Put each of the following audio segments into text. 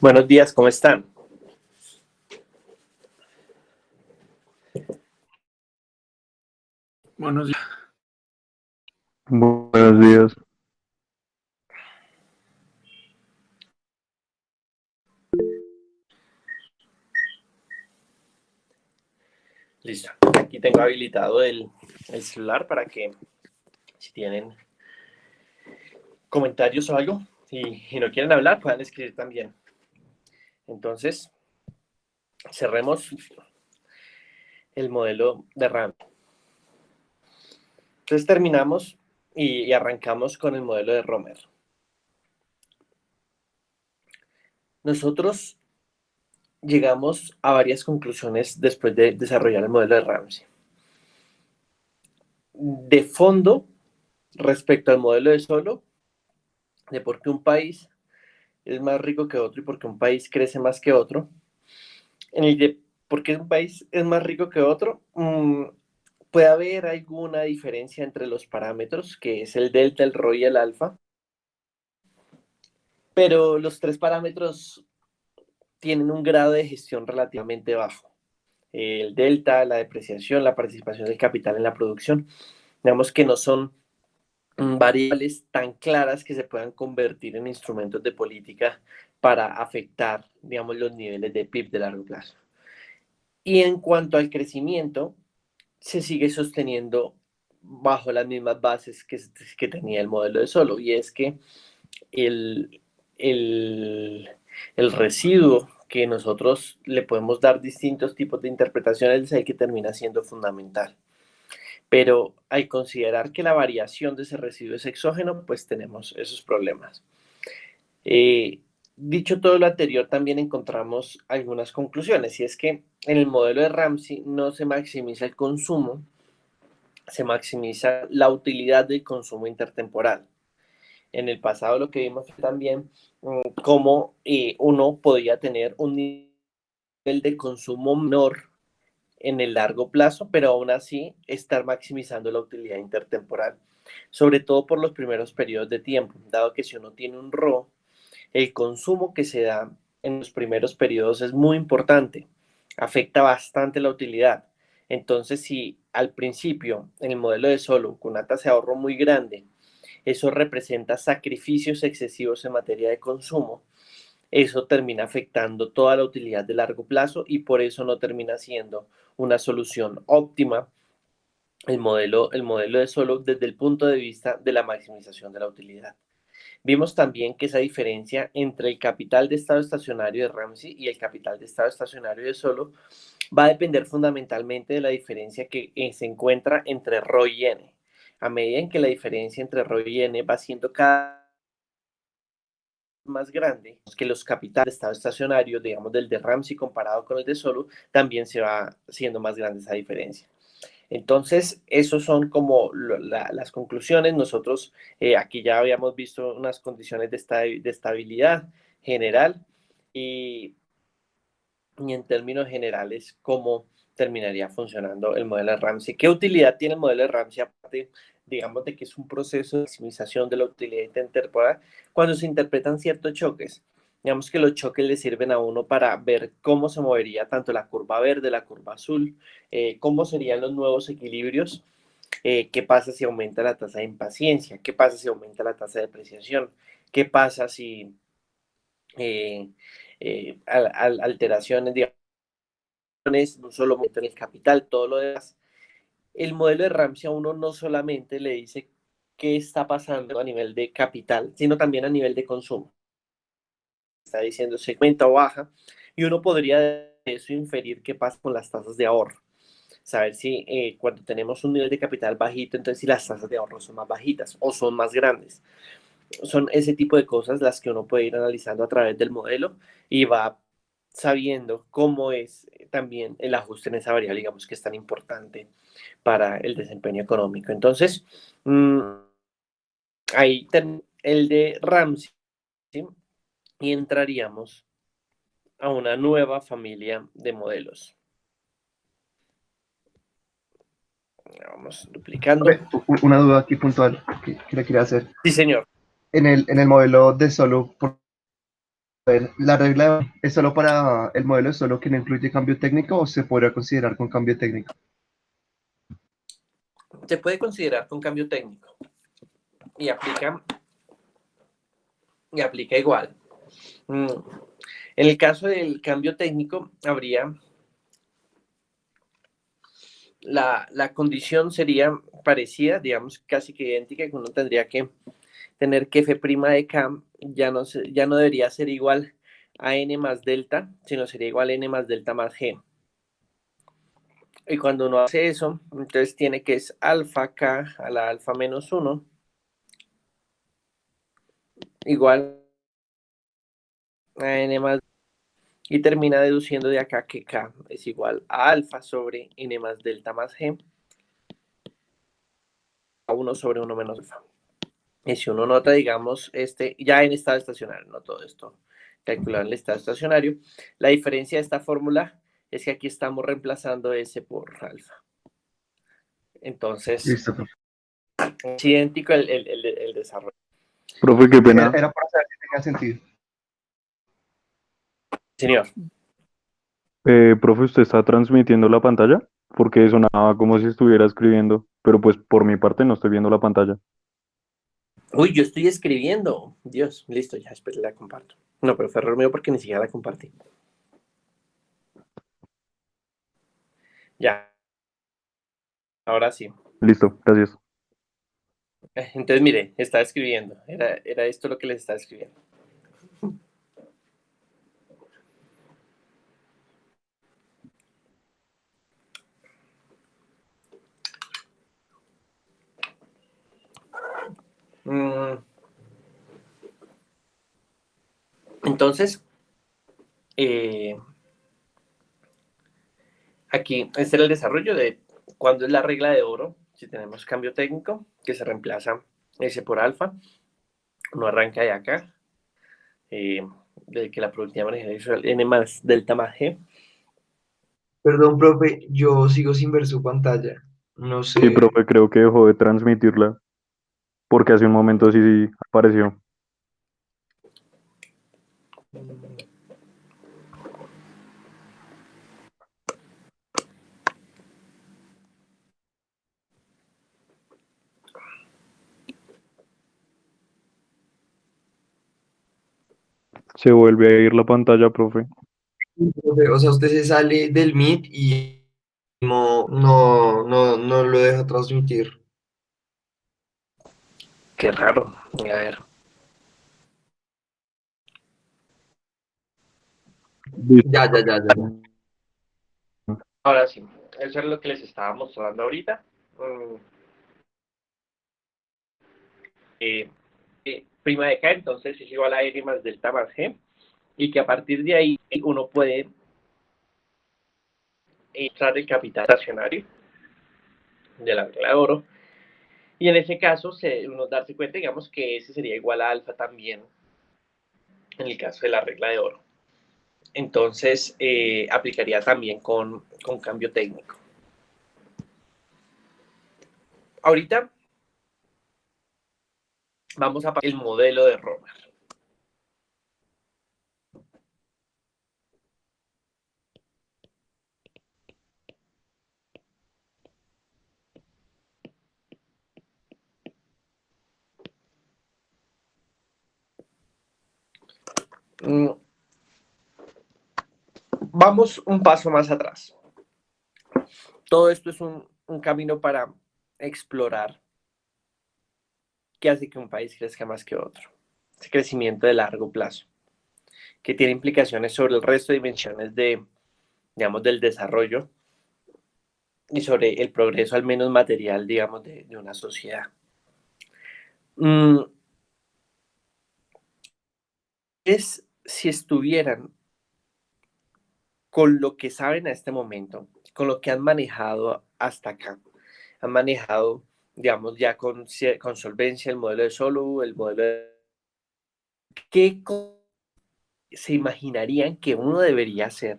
Buenos días, ¿cómo están? Buenos días. Buenos días. Listo. Aquí tengo habilitado el celular para que si tienen comentarios o algo y no quieren hablar, puedan escribir también. Entonces, cerremos el modelo de RAM. Entonces terminamos y arrancamos con el modelo de Romer. Nosotros llegamos a varias conclusiones después de desarrollar el modelo de Ramsey. De fondo, respecto al modelo de Solow, de por qué un país es más rico que otro y por qué un país crece más que otro. En el de por qué un país es más rico que otro, puede haber alguna diferencia entre los parámetros, que es el delta, el ROI y el alfa, pero los tres parámetros tienen un grado de gestión relativamente bajo. El delta, la depreciación, la participación del capital en la producción, digamos que no son variables tan claras que se puedan convertir en instrumentos de política para afectar, digamos, los niveles de PIB de largo plazo. Y en cuanto al crecimiento, se sigue sosteniendo bajo las mismas bases que tenía el modelo de Solow, y es que el, el, el residuo que nosotros le podemos dar distintos tipos de interpretaciones es el que termina siendo fundamental. Pero al considerar que la variación de ese residuo es exógeno, pues tenemos esos problemas. Dicho todo lo anterior, también encontramos algunas conclusiones, y es que en el modelo de Ramsey no se maximiza el consumo, se maximiza la utilidad del consumo intertemporal. En el pasado lo que vimos fue también cómo uno podía tener un nivel de consumo menor en el largo plazo, pero aún así estar maximizando la utilidad intertemporal, sobre todo por los primeros periodos de tiempo, dado que si uno tiene un RO, el consumo que se da en los primeros periodos es muy importante, afecta bastante la utilidad. Entonces, si al principio, en el modelo de Solow, con una tasa de ahorro muy grande, eso representa sacrificios excesivos en materia de consumo, eso termina afectando toda la utilidad de largo plazo y por eso no termina siendo una solución óptima el modelo de Solow desde el punto de vista de la maximización de la utilidad. Vimos también que esa diferencia entre el capital de estado estacionario de Ramsey y el capital de estado estacionario de Solow va a depender fundamentalmente de la diferencia que se encuentra entre ROI y N. A medida en que la diferencia entre ROI y N va siendo cada más grande, que los capitales de estado estacionario, digamos del de Ramsey comparado con el de Solow, también se va siendo más grande esa diferencia. Entonces, esos son como las conclusiones. Nosotros aquí ya habíamos visto unas condiciones de estabilidad general y en términos generales, cómo terminaría funcionando el modelo de Ramsey. ¿Qué utilidad tiene el modelo de Ramsey aparte, digamos, de que es un proceso de maximización de la utilidad intertemporal cuando se interpretan ciertos choques? Digamos que los choques le sirven a uno para ver cómo se movería tanto la curva verde, la curva azul, cómo serían los nuevos equilibrios, qué pasa si aumenta la tasa de impaciencia, qué pasa si aumenta la tasa de depreciación, qué pasa si eh, alteraciones, digamos, no solo aumento en el capital, todo lo demás. El modelo de Ramsey a uno no solamente le dice qué está pasando a nivel de capital, sino también a nivel de consumo. Está diciendo si aumenta o baja, y uno podría de eso inferir qué pasa con las tasas de ahorro. Saber si cuando tenemos un nivel de capital bajito, entonces si las tasas de ahorro son más bajitas o son más grandes. Son ese tipo de cosas las que uno puede ir analizando a través del modelo y va sabiendo cómo es también el ajuste en esa variable, digamos, que es tan importante para el desempeño económico. Entonces, ahí el de Ramsey, ¿sí? Y entraríamos a una nueva familia de modelos. Vamos duplicando. Una duda aquí puntual que le quería hacer. Sí, señor. En el modelo de Solow, A ver, ¿la regla es solo para el modelo, es solo que no incluye cambio técnico o se podría considerar con cambio técnico? Se puede considerar con cambio técnico y aplica igual. Mm, En el caso del cambio técnico, habría la condición sería parecida, digamos, casi que idéntica, que uno tendría que tener que f' de k ya no debería ser igual a n más delta, sino sería igual a n más delta más g. Y cuando uno hace eso, entonces tiene que es alfa k a la alfa menos 1 igual a n más, y termina deduciendo de acá que k es igual a alfa sobre n más delta más g a 1 sobre 1 menos alfa. Y si uno nota, digamos, ya en estado estacionario, no todo esto, calcular el estado estacionario, la diferencia de esta fórmula es que aquí estamos reemplazando S por alfa. Entonces, Listo, profe. es idéntico el desarrollo. Profe, qué Era, pena. era para saber si tenía sentido. Señor. Profe, ¿usted está transmitiendo la pantalla? Porque sonaba como si estuviera escribiendo, pero pues por mi parte no estoy viendo la pantalla. Uy, yo estoy escribiendo. Dios, listo, ya, espera, la comparto. No, pero fue error mío porque ni siquiera la compartí. Ya, ahora sí. Listo, gracias. Entonces, mire, estaba escribiendo. Era esto lo que les estaba escribiendo. Mm, Entonces, eh, aquí, este era el desarrollo de cuando es la regla de oro. Si tenemos cambio técnico, que se reemplaza S por alfa, uno arranca de acá, de que la productividad manejada es N más delta más G. Perdón, profe, yo sigo sin ver su pantalla. No Sí, sé. profe, creo que dejó de transmitirla porque hace un momento sí apareció. Se vuelve a ir la pantalla, profe. Profe, o sea, usted se sale del Meet y no lo deja transmitir. Qué raro. A ver. Listo. Ya. Ahora sí, eso es lo que les estaba mostrando ahorita. Mm, Prima de K, entonces es igual a N más delta más G, y que a partir de ahí uno puede entrar el capital estacionario de la regla de oro, y en ese caso uno darse cuenta, digamos, que ese sería igual a alfa también en el caso de la regla de oro. Entonces, aplicaría también con cambio técnico. Ahorita vamos a el modelo de Romer. Vamos un paso más atrás. Todo esto es un camino para explorar qué hace que un país crezca más que otro. Ese crecimiento de largo plazo, que tiene implicaciones sobre el resto de dimensiones digamos, del desarrollo y sobre el progreso, al menos material, digamos, de una sociedad. Es si estuvieran con lo que saben a este momento, con lo que han manejado hasta acá, han manejado, digamos, ya con solvencia el modelo de Solow, el modelo de... ¿Qué se imaginarían que uno debería hacer?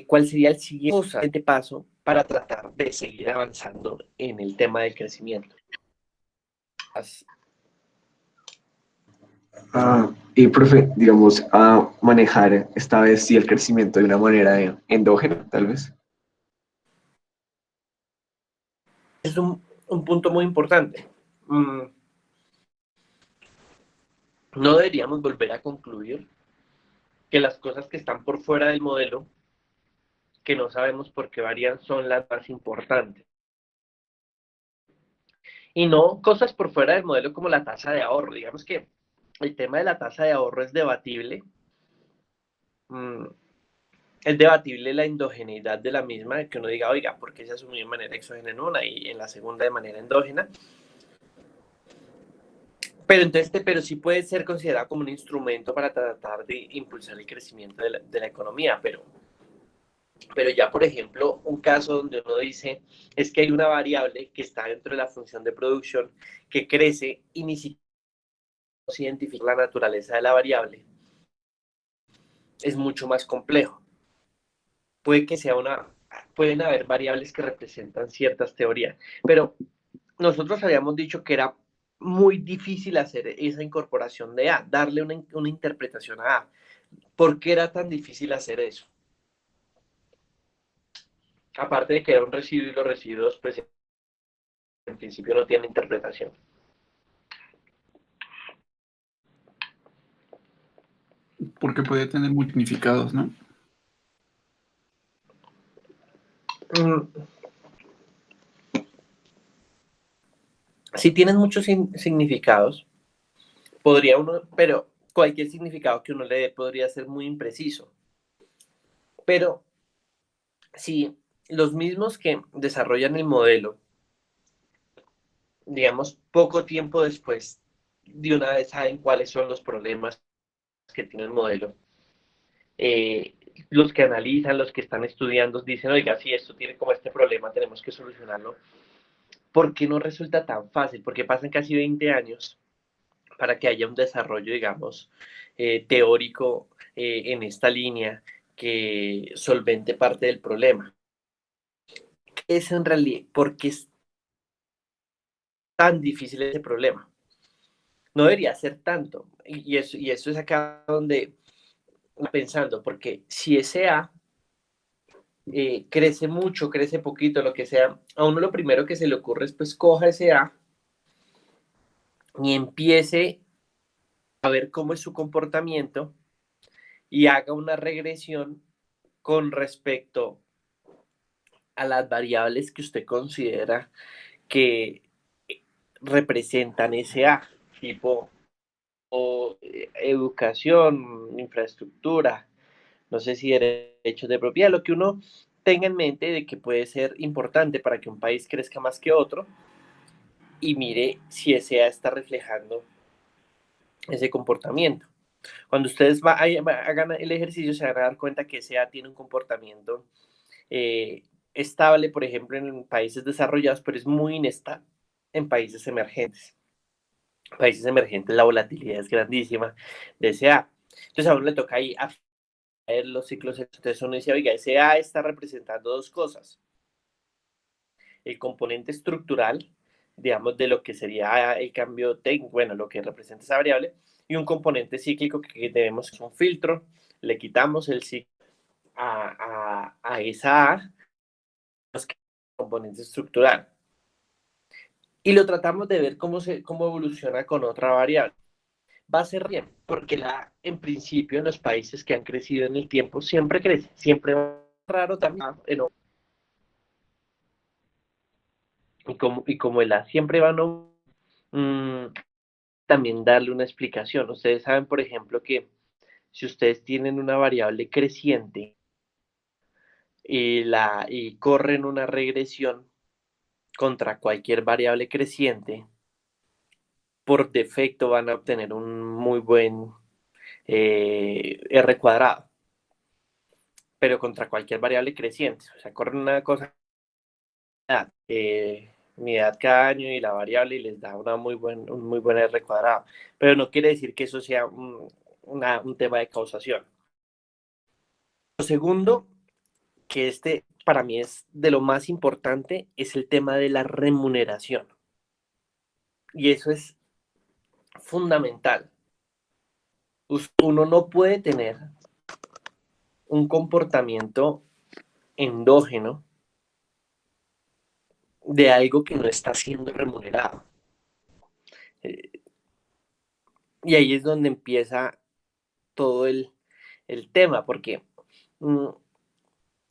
¿Cuál sería el siguiente paso para tratar de seguir avanzando en el tema del crecimiento? Y profe, digamos, a manejar esta vez sí el crecimiento de una manera endógena, tal vez. Es un punto muy importante. No deberíamos volver a concluir que las cosas que están por fuera del modelo, que no sabemos por qué varían, son las más importantes. Y no cosas por fuera del modelo como la tasa de ahorro. Digamos que el tema de la tasa de ahorro es debatible. Es debatible la endogeneidad de la misma, de que uno diga, oiga, ¿por qué se asumió de manera exógena en una y en la segunda de manera endógena? Pero sí puede ser considerado como un instrumento para tratar de impulsar el crecimiento de la economía, pero ya, por ejemplo, un caso donde uno dice, es que hay una variable que está dentro de la función de producción que crece y ni siquiera se identifica la naturaleza de la variable, es mucho más complejo. Puede que sea pueden haber variables que representan ciertas teorías, pero nosotros habíamos dicho que era muy difícil hacer esa incorporación de A, darle una interpretación a A. ¿Por qué era tan difícil hacer eso? Aparte de que era un residuo y los residuos, pues en principio no tienen interpretación. Porque puede tener muchos significados, ¿no? Mm, sí tienen muchos significados, podría uno, pero cualquier significado que uno le dé podría ser muy impreciso. Pero si los mismos que desarrollan el modelo, digamos, poco tiempo después, de una vez saben cuáles son los problemas que tiene el modelo, los que analizan, los que están estudiando, dicen, oiga, si esto tiene como este problema, tenemos que solucionarlo. ¿Por qué no resulta tan fácil? Porque pasan casi 20 años para que haya un desarrollo, digamos, teórico en esta línea que solvente parte del problema. Es en realidad, ¿por qué es tan difícil ese problema? No debería ser tanto. Y eso es acá donde pensando, porque si ese A crece mucho, crece poquito, lo que sea, a uno lo primero que se le ocurre es pues coja ese A y empiece a ver cómo es su comportamiento y haga una regresión con respecto a las variables que usted considera que representan ese A, tipo educación, infraestructura, no sé si derechos de propiedad, lo que uno tenga en mente de que puede ser importante para que un país crezca más que otro y mire si ese A está reflejando ese comportamiento. Cuando ustedes hagan el ejercicio se van a dar cuenta que ese A tiene un comportamiento estable, por ejemplo, en países desarrollados, pero es muy inestable en países emergentes. Países emergentes la volatilidad es grandísima de ese A. Entonces a uno le toca ahí a ver los ciclos. Entonces uno dice, oiga, ese A está representando dos cosas. El componente estructural, digamos, de lo que sería el cambio técnico, bueno, lo que representa esa variable, y un componente cíclico que debemos, es un filtro, le quitamos el ciclo a esa A, componente estructural. Y lo tratamos de ver cómo evoluciona con otra variable. Va a ser bien, porque en principio en los países que han crecido en el tiempo siempre crece, siempre va raro también. Y como el A siempre va no, también darle una explicación. Ustedes saben, por ejemplo, que si ustedes tienen una variable creciente y corren una regresión contra cualquier variable creciente, por defecto van a obtener un muy buen R cuadrado, pero contra cualquier variable creciente. O sea, corren una cosa, mi edad cada año y la variable y les da un muy buen R cuadrado. Pero no quiere decir que eso sea un tema de causación. Lo segundo, que para mí es de lo más importante, es el tema de la remuneración. Y eso es fundamental. Uno no puede tener un comportamiento endógeno de algo que no está siendo remunerado. Y ahí es donde empieza todo el tema, porque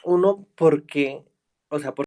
uno, porque, o sea,